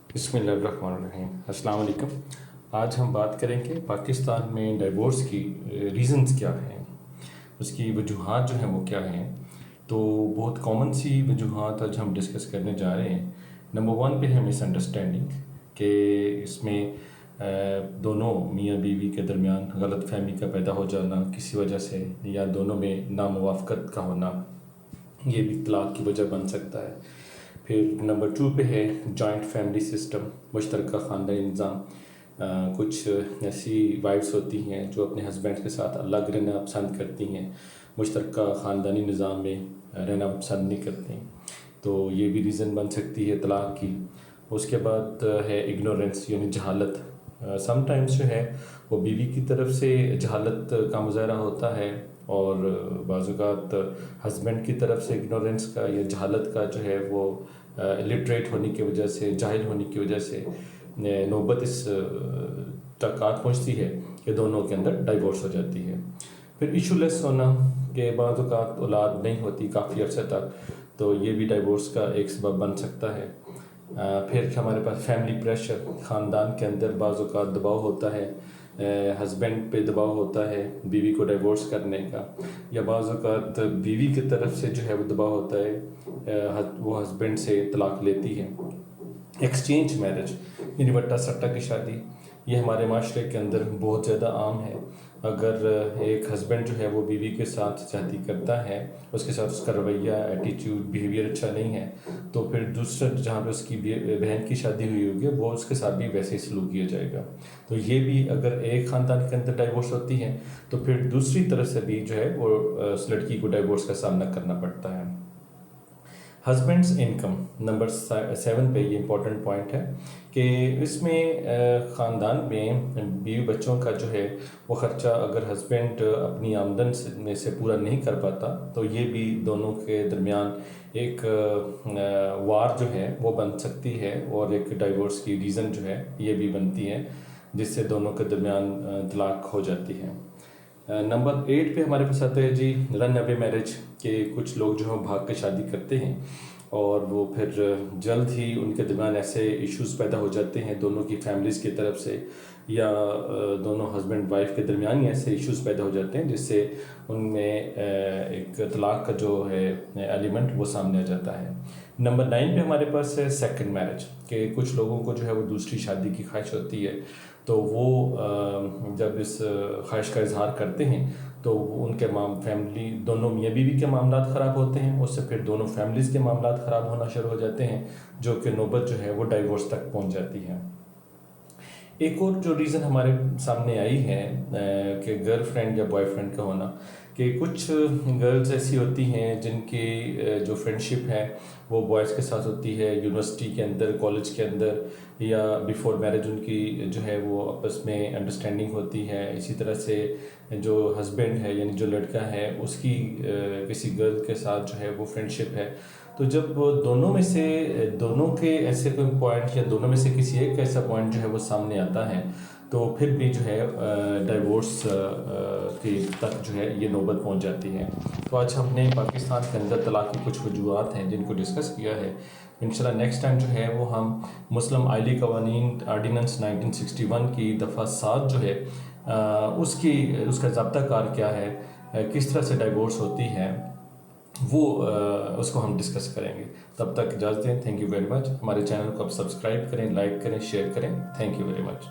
بسم اللہ الرحمن الرحیم۔ السلام علیکم۔ آج ہم بات کریں کہ پاکستان میں ڈائیورس کی ریزنز کیا ہیں، اس کی وجوہات جو ہیں وہ کیا ہیں۔ تو بہت کامن سی وجوہات آج ہم ڈسکس کرنے جا رہے ہیں۔ نمبر 1 پہ ہے مس انڈرسٹینڈنگ، کہ اس میں دونوں میاں بیوی کے درمیان غلط فہمی کا پیدا ہو جانا کسی وجہ سے، یا دونوں میں ناموافقت کا ہونا، یہ بھی طلاق کی وجہ بن سکتا ہے۔ پھر نمبر 2 پہ ہے جوائنٹ فیملی سسٹم، مشترکہ خاندانی نظام۔ کچھ ایسی وائفس ہوتی ہیں جو اپنے ہسبینڈ کے ساتھ الگ رہنا پسند کرتی ہیں، مشترکہ خاندانی نظام میں رہنا پسند نہیں کرتی، تو یہ بھی ریزن بن سکتی ہے طلاق کی۔ اس کے بعد ہے اگنورینس، یعنی جہالت۔ سم ٹائمز جو ہے وہ بیوی کی طرف سے جہالت کا مظاہرہ ہوتا ہے، اور بعض اوقات ہسبینڈ کی طرف سے اگنورینس کا یا جہالت کا جو ہے وہ الٹریٹ ہونے کی وجہ سے، جاہل ہونے کی وجہ سے نوبت اس تک آ پہنچتی ہے کہ دونوں کے اندر ڈائیورس ہو جاتی ہے۔ پھر ایشو لیس ہونا، کہ بعض اوقات اولاد نہیں ہوتی کافی عرصے تک، تو یہ بھی ڈائیورس کا ایک سبب بن سکتا ہے۔ پھر ہمارے پاس فیملی پریشر، خاندان کے اندر بعض اوقات دباؤ ہوتا ہے، ہسبینڈ پہ دباؤ ہوتا ہے بیوی کو ڈائیورس کرنے کا، یا بعض اوقات بیوی کی طرف سے جو ہے وہ دباؤ ہوتا ہے، وہ ہسبینڈ سے طلاق لیتی ہے۔ ایکسچینج میرج، یعنی وٹا سٹا کی شادی، یہ ہمارے معاشرے کے اندر بہت زیادہ عام ہے۔ اگر ایک ہسبینڈ جو ہے وہ بیوی کے ساتھ شادی کرتا ہے، اس کے ساتھ اس کا رویہ، ایٹیٹیوڈ، بیہیویئر اچھا نہیں ہے، تو پھر دوسرا جہاں پہ اس کی بہن کی شادی ہوئی ہوگی وہ اس کے ساتھ بھی ویسے ہی سلوک کیا جائے گا۔ تو یہ بھی اگر ایک خاندان کے اندر ڈائیورس ہوتی ہے تو پھر دوسری طرف سے بھی جو ہے وہ اس لڑکی کو ڈائیورس کا سامنا کرنا پڑتا ہے۔ ہسبینڈس انکم، نمبر 7 پہ یہ امپورٹنٹ پوائنٹ ہے کہ اس میں خاندان میں بیوی بچوں کا جو ہے وہ خرچہ اگر ہسبینڈ اپنی آمدن میں سے پورا نہیں کر پاتا تو یہ بھی دونوں کے درمیان ایک وار جو ہے وہ بن سکتی ہے، اور ایک ڈائیورس کی ریزن جو ہے یہ بھی بنتی ہے، جس سے دونوں کے درمیان طلاق ہو جاتی ہے۔ نمبر 8 پہ ہمارے پاس آتا ہے جی رن اوے میرج، کہ کچھ لوگ جو ہیں بھاگ کے شادی کرتے ہیں، اور وہ پھر جلد ہی ان کے درمیان ایسے ایشوز پیدا ہو جاتے ہیں دونوں کی فیملیز کی طرف سے، یا دونوں ہسبینڈ وائف کے درمیان ہی ایسے ایشوز پیدا ہو جاتے ہیں جس سے ان میں ایک طلاق کا جو ہے ایلیمنٹ وہ سامنے آ جاتا ہے۔ نمبر 9 پہ ہمارے پاس ہے سیکنڈ میرج، کہ کچھ لوگوں کو جو ہے وہ دوسری شادی کی خواہش ہوتی ہے، تو وہ جب اس خواہش کا اظہار کرتے ہیں تو ان کے فیملی، دونوں میاں بیوی کے معاملات خراب ہوتے ہیں، اس سے پھر دونوں فیملیز کے معاملات خراب ہونا شروع ہو جاتے ہیں، جو کہ نوبت جو ہے وہ ڈائیورس تک پہنچ جاتی ہے۔ ایک اور جو ریزن ہمارے سامنے آئی ہے کہ گرل فرینڈ یا بوائے فرینڈ کا ہونا، کہ کچھ گرلز ایسی ہوتی ہیں جن کی جو فرینڈشپ ہے وہ بوائز کے ساتھ ہوتی ہے، یونیورسٹی کے اندر، کالج کے اندر، یا بیفور میرج ان کی جو ہے وہ آپس میں انڈرسٹینڈنگ ہوتی ہے۔ اسی طرح سے جو ہسبینڈ ہے یعنی جو لڑکا ہے اس کی کسی گرل کے ساتھ جو ہے وہ فرینڈشپ ہے، تو جب دونوں میں سے دونوں کے ایسے کوئی پوائنٹ، یا دونوں میں سے کسی ایک ایسا پوائنٹ جو ہے وہ سامنے آتا ہے، تو پھر بھی جو ہے ڈائیورس کی تک جو ہے یہ نوبت پہنچ جاتی ہے۔ تو آج ہم نے پاکستان کے اندر طلاق کی کچھ وجوہات ہیں جن کو ڈسکس کیا ہے۔ انشاءاللہ نیکسٹ ٹائم جو ہے وہ ہم مسلم آئلی قوانین آرڈیننس 1961 کی دفعہ 7 جو ہے اس کا ضابطہ کار کیا ہے، کس طرح سے ڈائیورس ہوتی ہے، وہ اس کو ہم ڈسکس کریں گے۔ تب تک اجازت دیں، تھینک یو ویری مچ۔ ہمارے چینل کو آپ سبسکرائب کریں، لائک کریں، شیئر کریں۔ Thank you very much.